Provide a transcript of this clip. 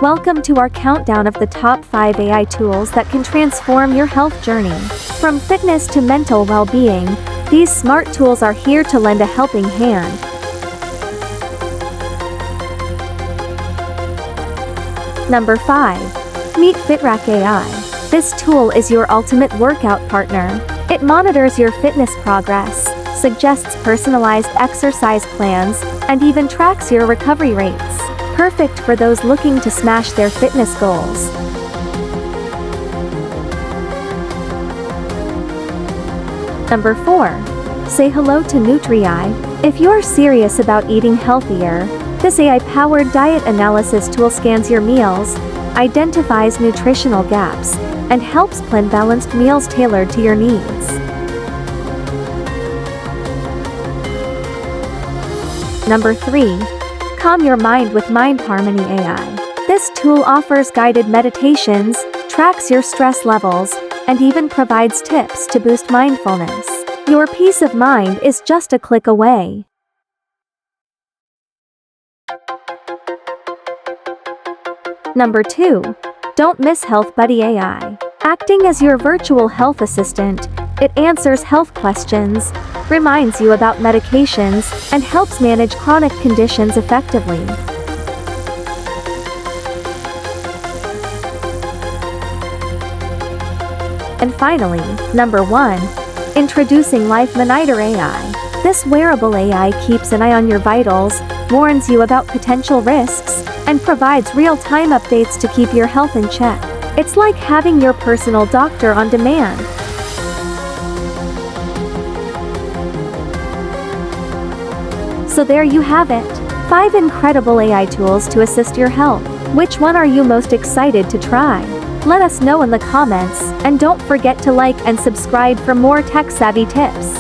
Welcome to our countdown of the top 5 AI tools that can transform your health journey. From fitness to mental well-being, these smart tools are here to lend a helping hand. Number 5. Meet FitRack AI. This tool is your ultimate workout partner. It monitors your fitness progress, suggests personalized exercise plans, and even tracks your recovery rates. Perfect for those looking to smash their fitness goals. Number 4. Say hello to NutriEye. If you're serious about eating healthier, this AI-powered diet analysis tool scans your meals, identifies nutritional gaps, and helps plan balanced meals tailored to your needs. Number 3. Calm your mind with Mind Harmony AI. This tool offers guided meditations, tracks your stress levels, and even provides tips to boost mindfulness. Your peace of mind is just a click away. Number 2. Don't miss Health Buddy AI. Acting as your virtual health assistant, it answers health questions, reminds you about medications, and helps manage chronic conditions effectively. And finally, number 1. Introducing Life Monitor AI. This wearable AI keeps an eye on your vitals, warns you about potential risks, and provides real-time updates to keep your health in check. It's like having your personal doctor on demand. So there you have it. 5 incredible AI tools to assist your health. Which one are you most excited to try? Let us know in the comments, and don't forget to like and subscribe for more tech-savvy tips.